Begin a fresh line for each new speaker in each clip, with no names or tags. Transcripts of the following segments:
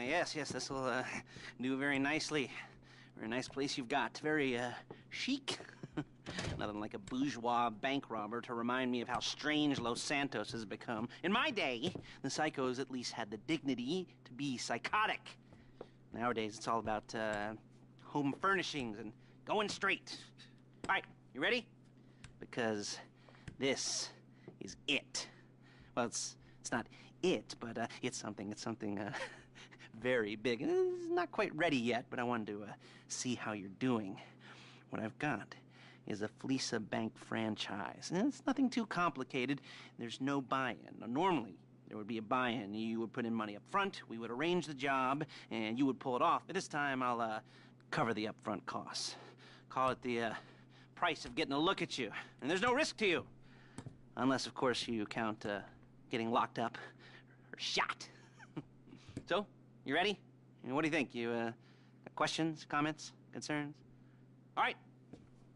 Yes, this will do very nicely. Very nice place you've got. Very chic. Nothing like a bourgeois bank robber to remind me of how strange Los Santos has become. In my day, the psychos at least had the dignity to be psychotic. Nowadays, it's all about home furnishings and going straight. All right, you ready? Because this is it. Well, it's not it, but it's something very big. It's not quite ready yet, but I wanted to see how you're doing. What I've got is a Fleeca bank franchise. And it's nothing too complicated. There's no buy-in. Now, normally, there would be a buy-in. You would put in money up front, we would arrange the job, and you would pull it off. But this time, I'll cover the upfront costs. Call it the price of getting a look at you. And there's no risk to you. Unless, of course, you count getting locked up or shot. So, you ready? What do you think? You got questions, comments, concerns? All right.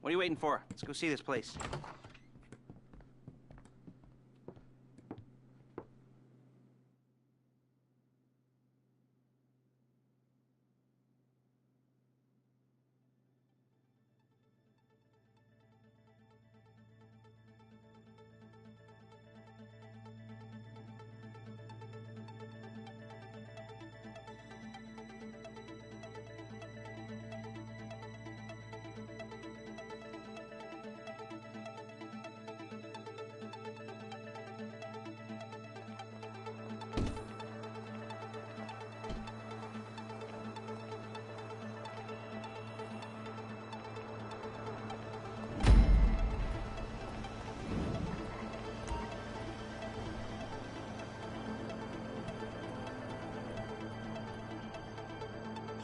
What are you waiting for? Let's go see this place.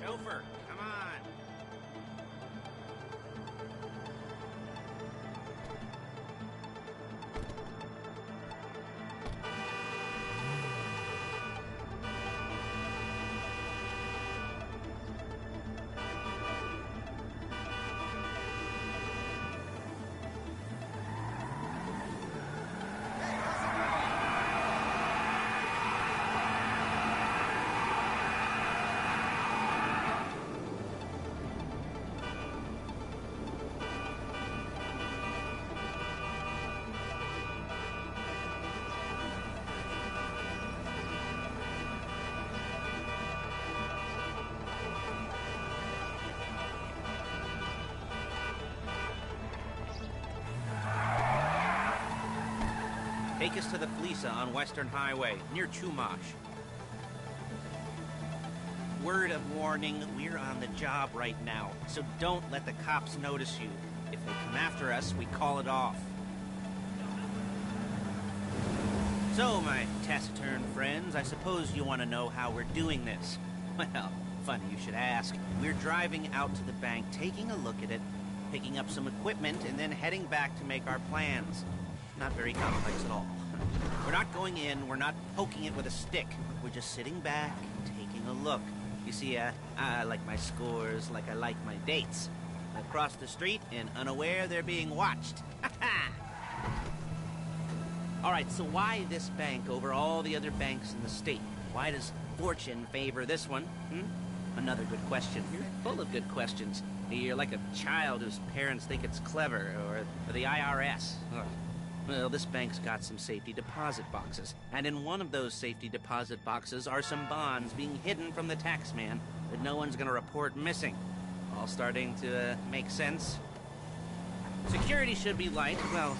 Chauffeur, come on. Take us to the Fleeca on Western Highway, near Chumash. Word of warning, we're on the job right now, so don't let the cops notice you. If they come after us, we call it off. So, my taciturn friends, I suppose you want to know how we're doing this. Well, funny you should ask. We're driving out to the bank, taking a look at it, picking up some equipment, and then heading back to make our plans. Not very complex at all. We're not going in, we're not poking it with a stick. We're just sitting back, taking a look. You see, I like my scores like I like my dates. Across the street and unaware they're being watched. All right, so why this bank over all the other banks in the state? Why does fortune favor this one? Another good question. You're full of good questions. You're like a child whose parents think it's clever, or the IRS. Ugh. Well, this bank's got some safety deposit boxes, and in one of those safety deposit boxes are some bonds being hidden from the tax man that no one's gonna report missing. All starting to make sense? Security should be light, well,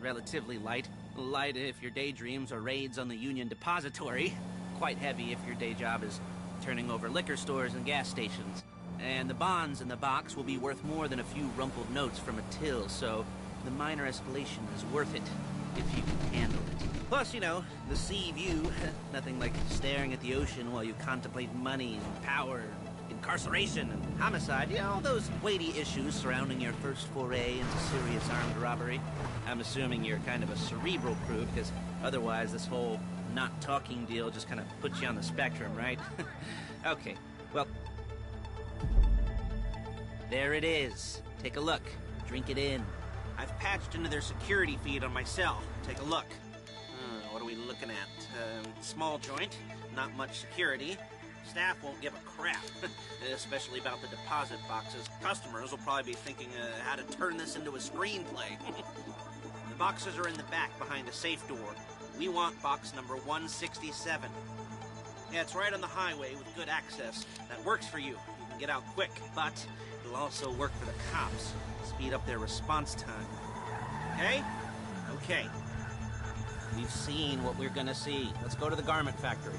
relatively light. Light if your daydreams are raids on the Union Depository. Quite heavy if your day job is turning over liquor stores and gas stations. And the bonds in the box will be worth more than a few rumpled notes from a till, so the minor escalation is worth it, if you can handle it. Plus, you know, the sea view. Nothing like staring at the ocean while you contemplate money and power, incarceration and homicide. You know, all those weighty issues surrounding your first foray into serious armed robbery. I'm assuming you're kind of a cerebral crew, because otherwise this whole not talking deal just kind of puts you on the spectrum, right? Okay, well, there it is. Take a look. Drink it in. I've patched into their security feed on my cell. Take a look. What are we looking at? Small joint, not much security. Staff won't give a crap, especially about the deposit boxes. Customers will probably be thinking how to turn this into a screenplay. The boxes are in the back behind the safe door. We want box number 167. Yeah, it's right on the highway with good access. That works for you. You can get out quick, but it'll also work for the cops. Speed up their response time. Okay? Okay. We've seen what we're gonna see. Let's go to the garment factory.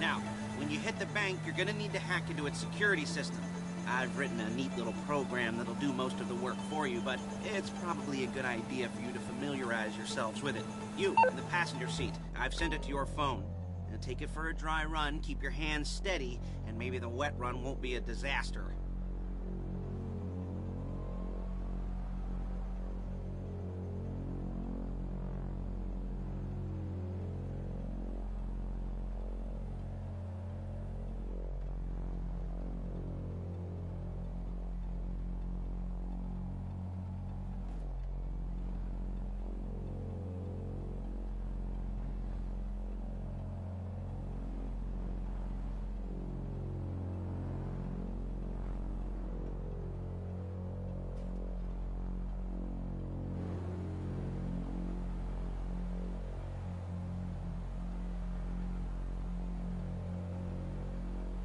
Now, when you hit the bank, you're gonna need to hack into its security system. I've written a neat little program that'll do most of the work for you, but it's probably a good idea for you to familiarize yourselves with it. You, in the passenger seat, I've sent it to your phone. Now take it for a dry run, keep your hands steady, and maybe the wet run won't be a disaster.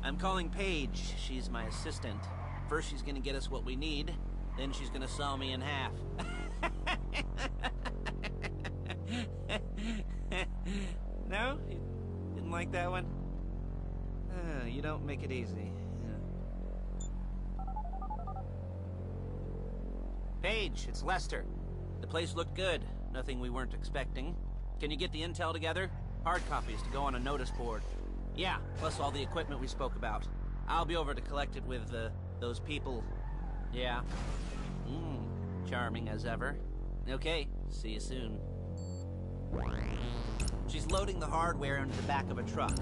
I'm calling Paige. She's my assistant. First she's gonna get us what we need, then she's gonna saw me in half. No? You didn't like that one? You don't make it easy. Yeah. Paige, it's Lester. The place looked good. Nothing we weren't expecting. Can you get the intel together? Hard copies to go on a notice board. Yeah, plus all the equipment we spoke about. I'll be over to collect it with, those people. Yeah. Charming as ever. Okay, see you soon. She's loading the hardware into the back of a truck.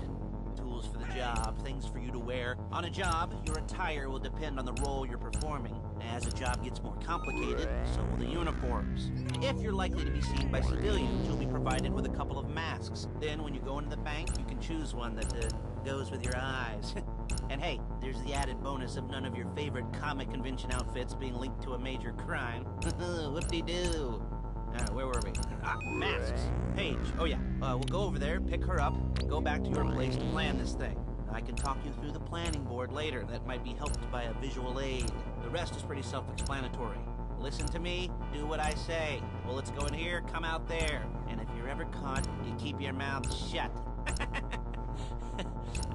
Tools for the job, things for you to wear. On a job, your attire will depend on the role you're performing. As the job gets more complicated, so will the uniforms. If you're likely to be seen by civilians, you'll be provided with a couple of masks. Then when you go into the bank, you can choose one that goes with your eyes. And hey, there's the added bonus of none of your favorite comic convention outfits being linked to a major crime. Whoop-de-doo. Where were we? Masks. Paige. Oh yeah, we'll go over there, pick her up, and go back to your place to plan this thing. I can talk you through the planning board later. That might be helped by a visual aid. The rest is pretty self-explanatory. Listen to me, do what I say. Bullets go in here, come out there. And if you're ever caught, you keep your mouth shut.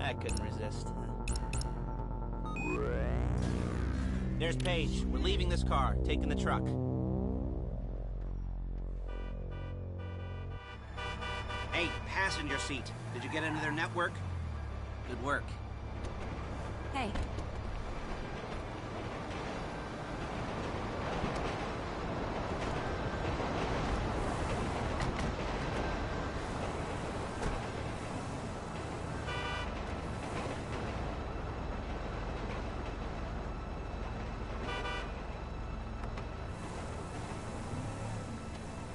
I couldn't resist. There's Paige. We're leaving this car, taking the truck. Hey, passenger seat. Did you get into their network? Good work.
Hey.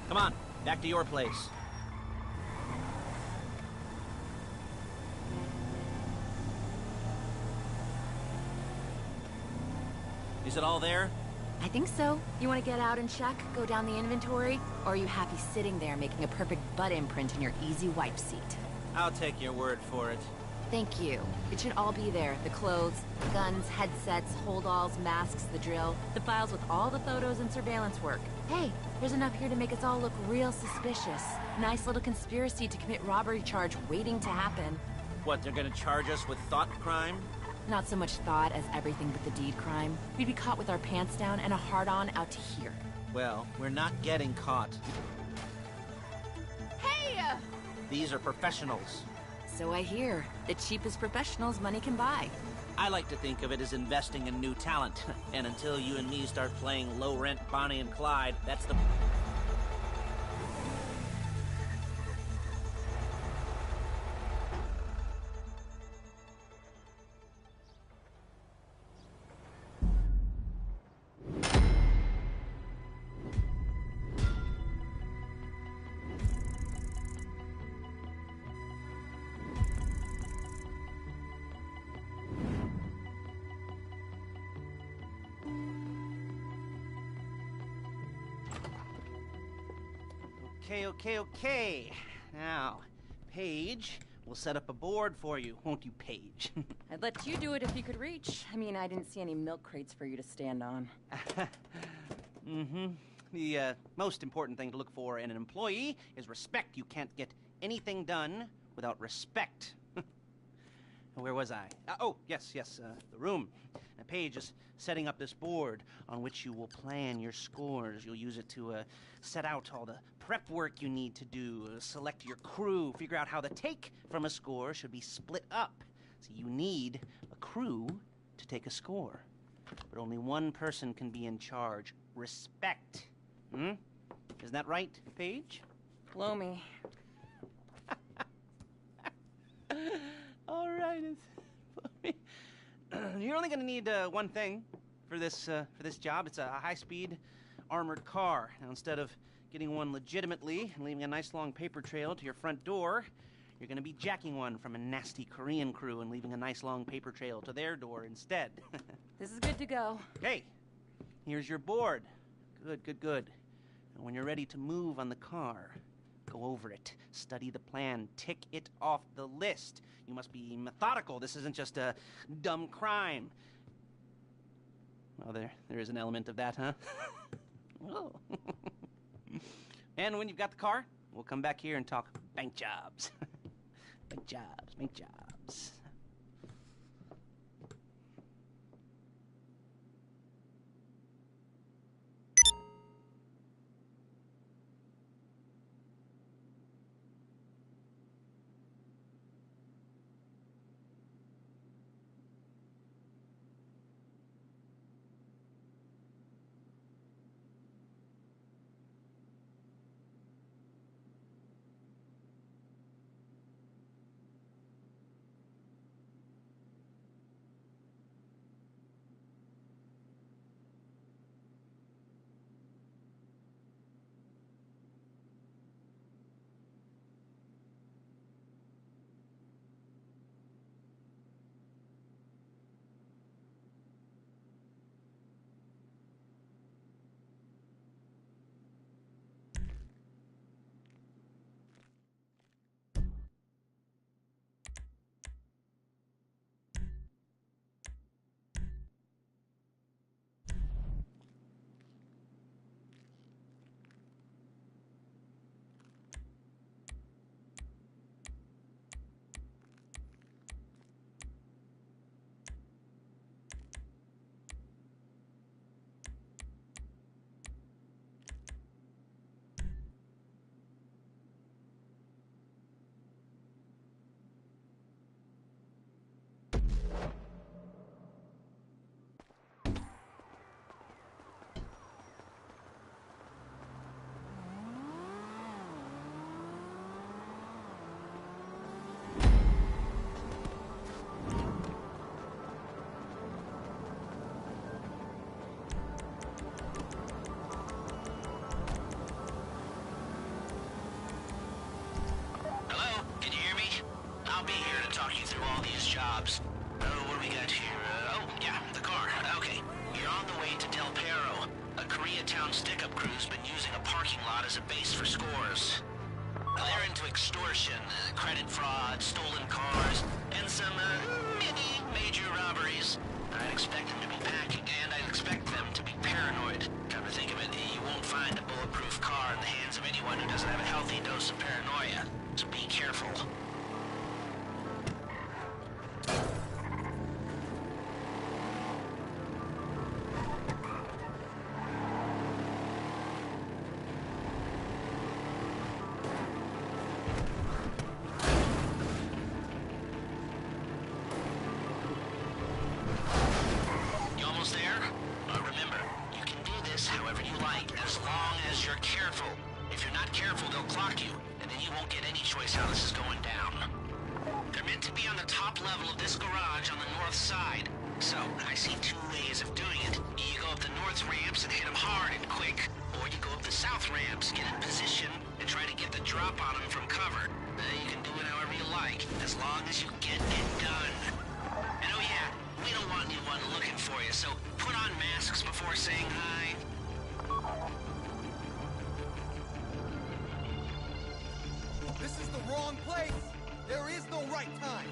Come on, back to your place. Is it all there?
I think so. You want to get out and check? Go down the inventory? Or are you happy sitting there making a perfect butt imprint in your easy wipe seat?
I'll take your word for it.
Thank you. It should all be there. The clothes, guns, headsets, holdalls, masks, the drill, the files with all the photos and surveillance work. Hey, there's enough here to make us all look real suspicious. Nice little conspiracy to commit robbery charge waiting to happen.
What, they're gonna charge us with thought crime?
Not so much thought as everything but the deed crime. We'd be caught with our pants down and a hard-on out to here.
Well, we're not getting caught.
Hey!
These are professionals.
So I hear. The cheapest professionals money can buy.
I like to think of it as investing in new talent. And until you and me start playing low-rent Bonnie and Clyde, that's the... Okay. Now, Paige will set up a board for you, won't you, Paige?
I'd let you do it if you could reach. I mean, I didn't see any milk crates for you to stand on.
The most important thing to look for in an employee is respect. You can't get anything done without respect. Where was I? Yes, the room. Paige is setting up this board on which you will plan your scores. You'll use it to set out all the prep work you need to do, select your crew, figure out how the take from a score should be split up. So you need a crew to take a score. But only one person can be in charge. Respect. Isn't that right, Paige?
Blow me.
All right. You're only going to need one thing for this job. It's a high-speed armored car. Now, instead of getting one legitimately and leaving a nice long paper trail to your front door, you're going to be jacking one from a nasty Korean crew and leaving a nice long paper trail to their door instead.
This is good to go.
Okay, here's your board. Good. And when you're ready to move on the car, go over it, study the plan, tick it off the list. You must be methodical. This isn't just a dumb crime. Well, there is an element of that, huh? Oh. And when you've got the car, we'll come back here and talk bank jobs. Bank jobs.
talk you through all these jobs. What do we got here? The car. Okay. You're on the way to Del Perro. A Koreatown stick-up crew's been using a parking lot as a base for scores. They're into extortion, credit fraud, stolen cars, and some, major robberies. I'd expect them to be packing, and I'd expect them to be paranoid. Come to think of it, you won't find a bulletproof car in the hands of anyone who doesn't have a healthy dose of paranoia. So be careful.
the wrong place! There is no right time!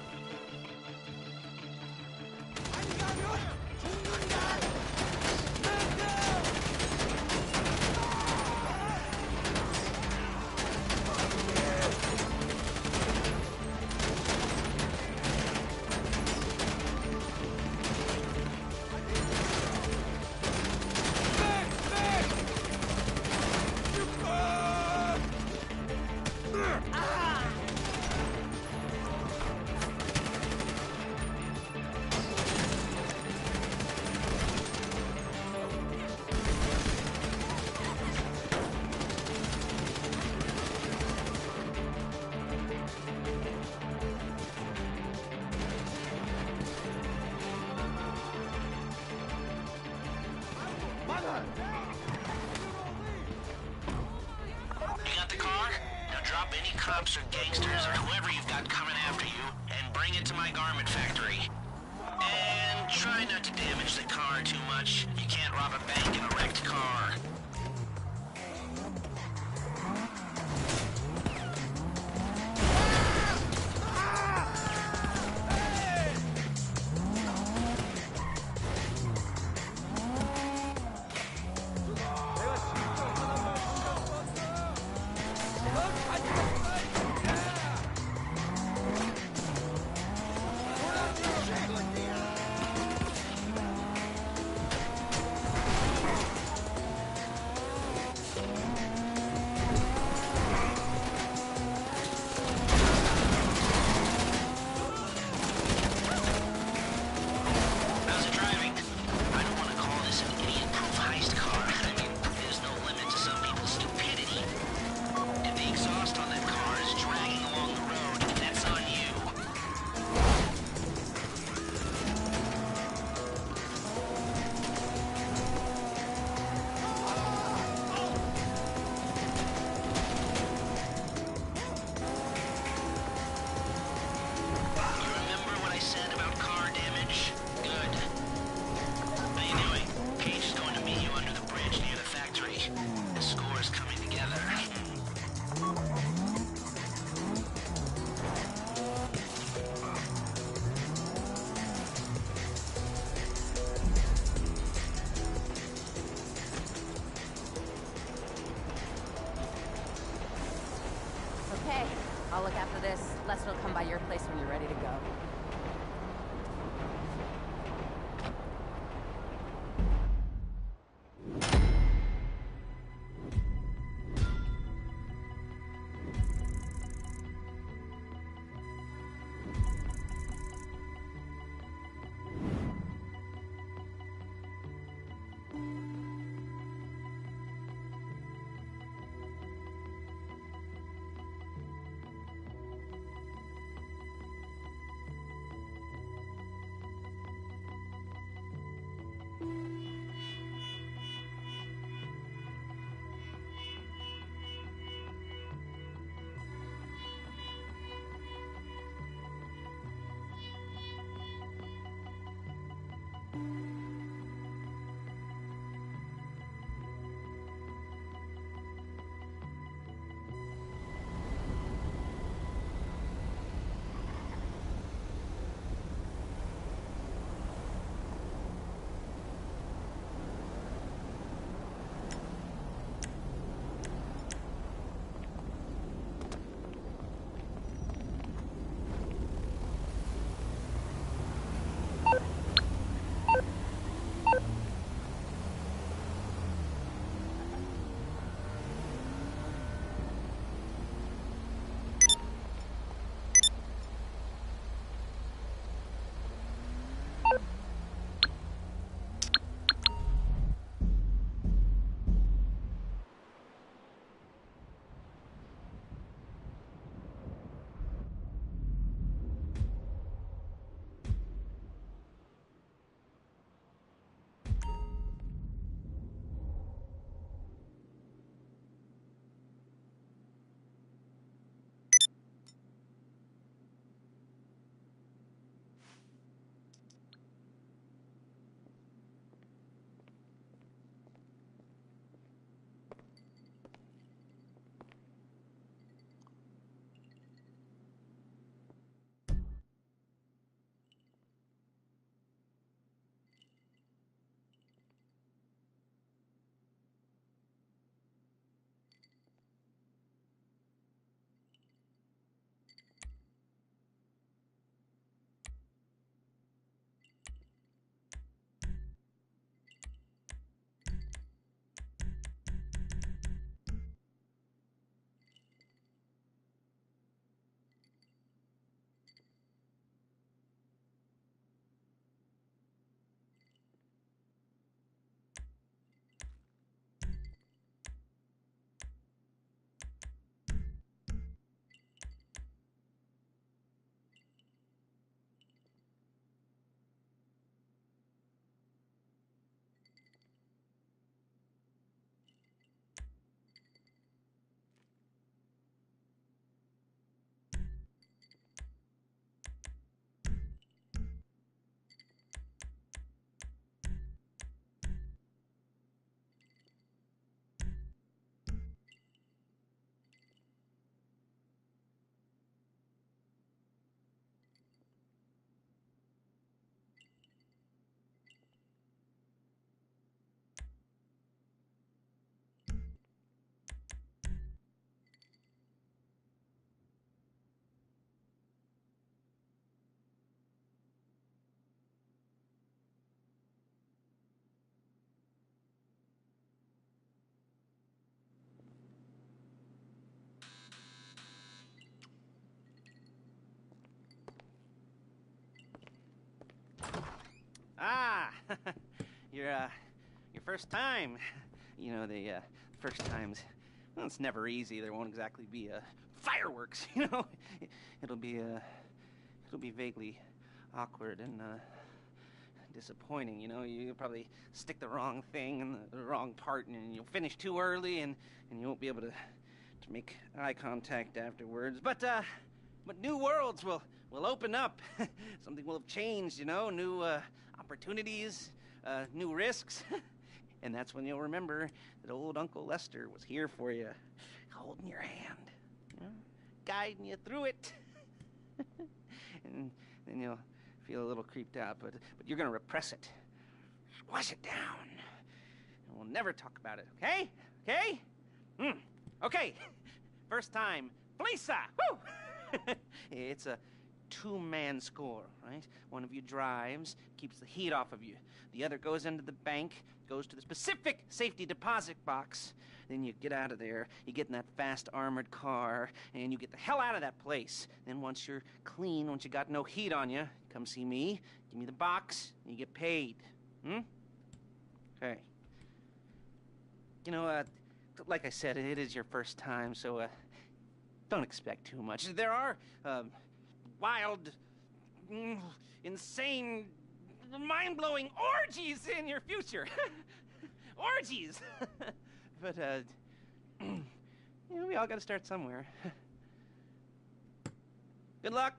Cops or gangsters or whoever you've got coming after you, and bring it to my garment factory. And try not to damage the car too much. You can't rob a bank in a wrecked car.
Okay, I'll look after this. Lester will come by your place when you're ready to go.
your first time. You know, the first times, well, it's never easy. There won't exactly be fireworks, you know. It'll be vaguely awkward and disappointing, you know. You'll probably stick the wrong thing in the wrong part, and you'll finish too early, and you won't be able to make eye contact afterwards. But new worlds will open up. Something will have changed, you know. New opportunities, new risks. And that's when you'll remember that old Uncle Lester was here for you, holding your hand, you know, guiding you through it. And then you'll feel a little creeped out, but you're gonna repress it. Squash it down. And we'll never talk about it, okay? Okay? Okay. First time, Fleeca! Woo! It's a two-man score, right? One of you drives, keeps the heat off of you. The other goes into the bank, goes to the specific safety deposit box. Then you get out of there, you get in that fast armored car, and you get the hell out of that place. Then once you're clean, once you got no heat on you, come see me, give me the box, and you get paid. Okay. You know, like I said, it is your first time, so don't expect too much. There are wild, insane, mind-blowing orgies in your future. Orgies! But, you know, we all gotta start somewhere. Good luck!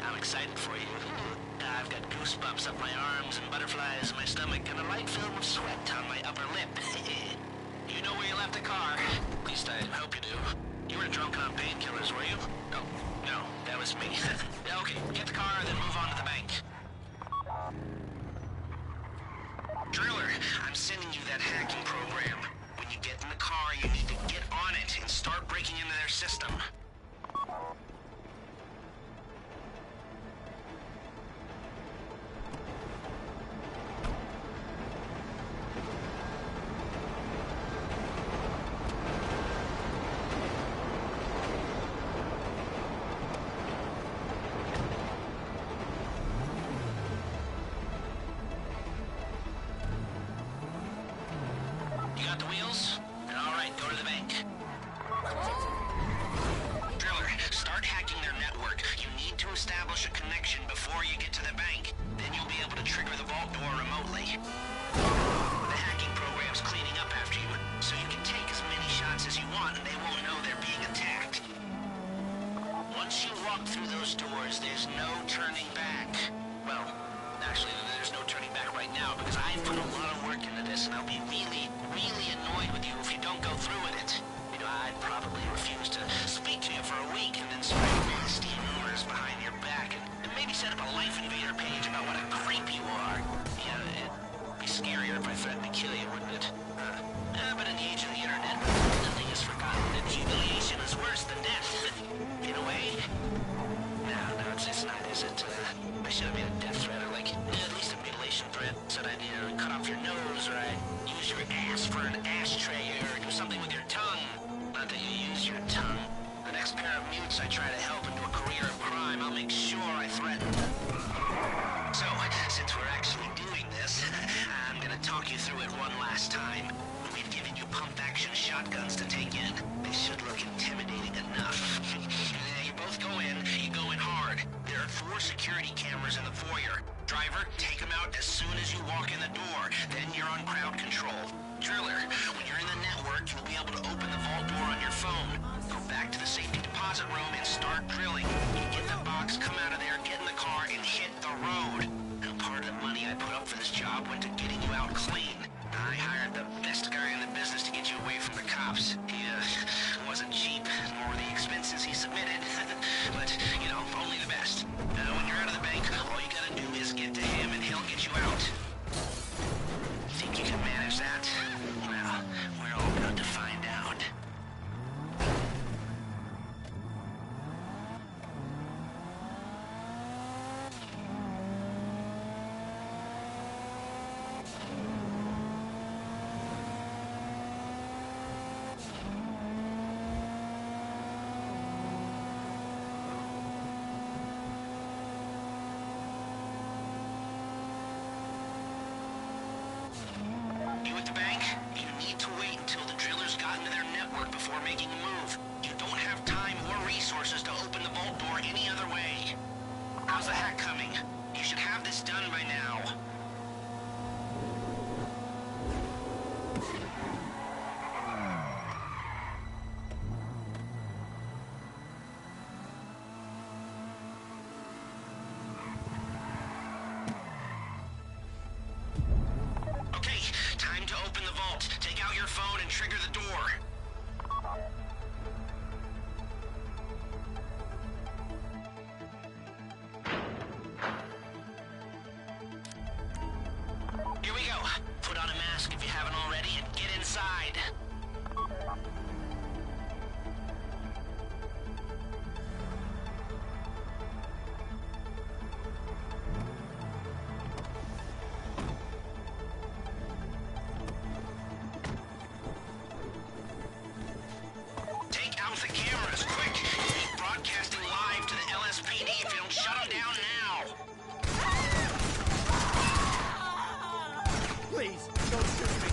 I'm excited for you. I've got goosebumps up my arms and butterflies in my stomach and a light film of sweat on my upper lip. You know where you left the car. At least I hope you do. You were drunk on painkillers, were you? Oh, no, that was me. Okay, get the car, then move on to the bank. Driller, I'm sending you that hacking program. When you get in the car, you need to get on it and start breaking into their system. It's not, is it? I should have made a death threat
mutes I try to help into a career of crime, I'll make sure I threaten. So, since we're actually doing this, I'm gonna talk you through it one last time. We've given you pump-action shotguns to take in. They should look intimidating enough. You both go in, you go in hard. There are 4 security cameras in the foyer. Driver, take them out as soon as you walk in the door. Then you're on crowd control. Driller, when you're in the network, you'll be able to open the vault door on your phone. Go back to the safety deposit room and start drilling. You get the box, come out of there, get in the car, and hit the road. Now, part of the money I put up for this job went to getting you out clean. I hired the best guy in the business to get you away from the cops. He wasn't cheap, nor the expenses he submitted. But, you know, only the best. When you're out of the bank, all you gotta do is get to him and he'll get you out. Think you can manage that? Well, we're all about to find out. You at the bank? You need to wait until the drillers got into their network before making a move. You don't have time or resources to open the vault door any other way. How's the hack coming? You should have this done by now. Okay, time to open the vault. Take out your phone and trigger the door. Here we go. Put on a mask if you haven't already and get inside. Take out the cameras, quick! You'll be broadcasting live to the LSPD if you don't shut them down now!
Please, don't shoot me.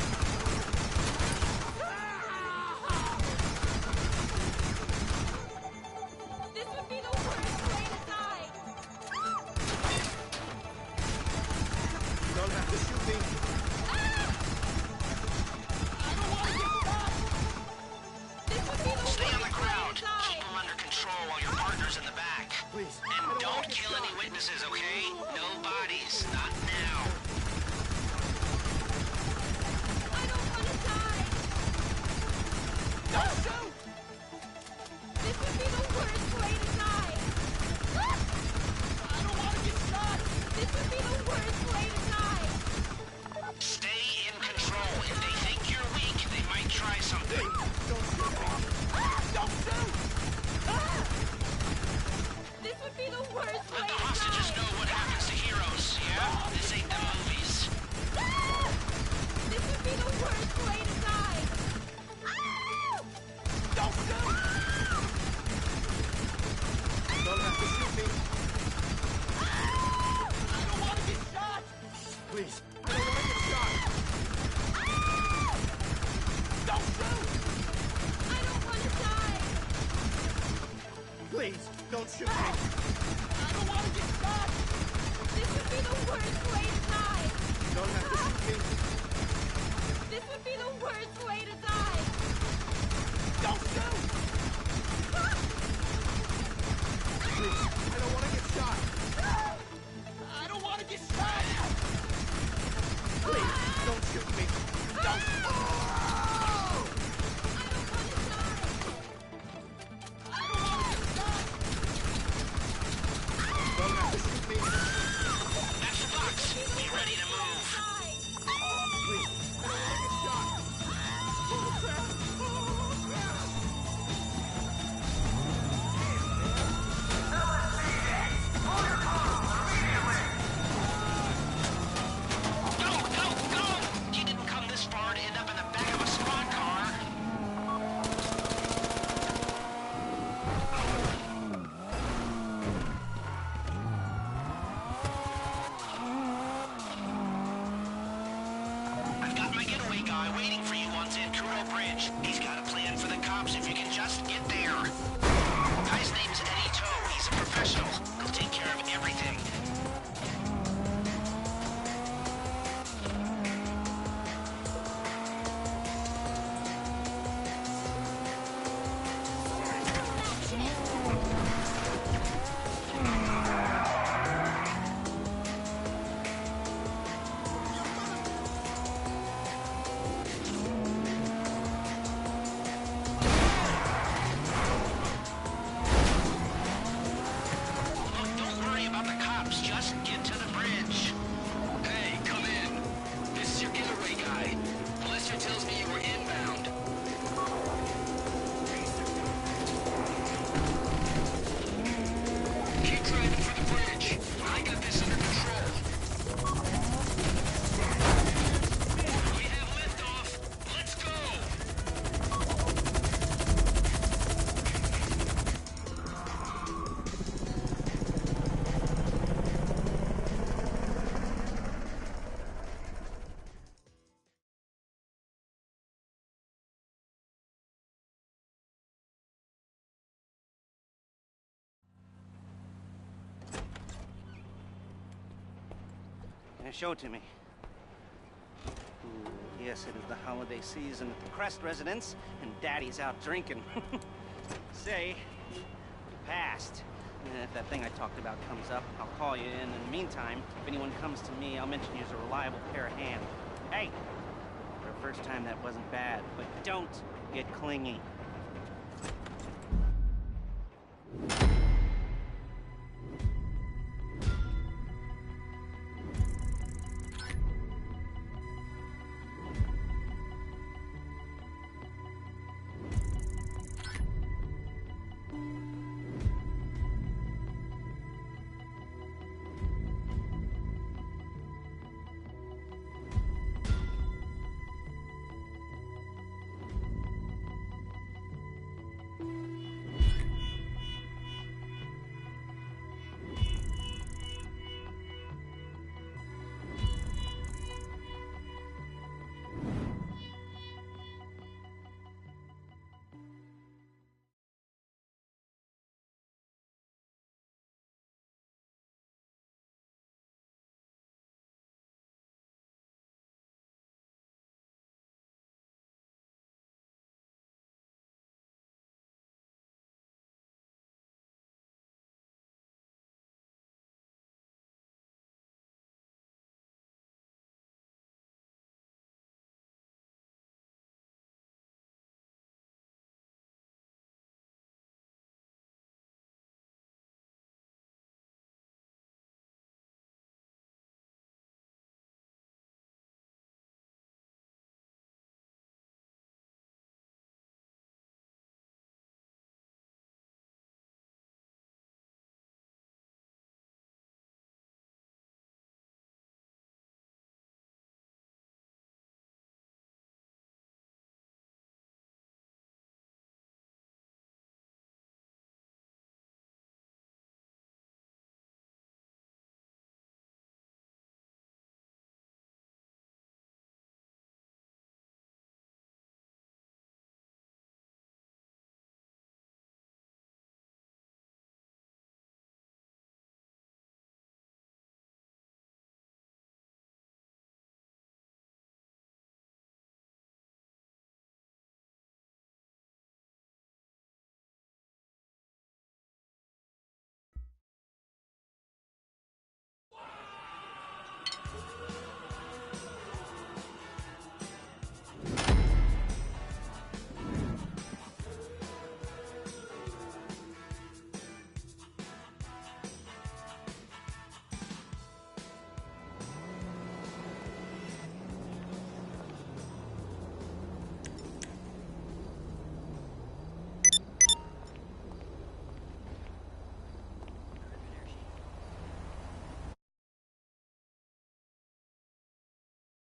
This would be the worst way to die!
You don't have to shoot me.
I don't want to get shot! This would be the
Stay on the
worst
crowd.
way to die!
Keep them under control while your partner's in the back.
Please.
And don't kill any witnesses, okay? No bodies. Not now.
I don't want to die!
Don't shoot!
This would be the worst way to die!
I don't want to get shot.
This would be the worst way to die!
Stay in control. If they think you're weak, they might try something.
Don't shoot me. Don't shoot!
This would be the worst way
Let the
to
hostages
die!
know what happens to heroes, yeah? This ain't the movies.
This would be the worst way to die!
Don't shoot! You don't have to shoot me. I don't want to get shot. Please, I don't want to get shot. Don't shoot!
I don't want to die!
Please, don't shoot me. I don't want to get shot.
This would be the worst way to die!
You don't have to shoot me.
This would be the worst way to die!
Don't shoot! Please, I don't want to get shot. I don't want to get shot. Please, don't shoot me. Don't.
I don't want to die!
Don't have to shoot me.
That's the box. Be ready to move.
Please, I don't want to get shot. Oh, crap. Oh, crap.
driving for the bridge. I got this under control. We have liftoff. Let's go!
Show it to me. Ooh, yes, it is the holiday season at the Crest residence, and Daddy's out drinking. Say, passed. If that thing I talked about comes up, I'll call you in. In the meantime, if anyone comes to me, I'll mention you as a reliable pair of hands. Hey, for the first time that wasn't bad, but don't get clingy.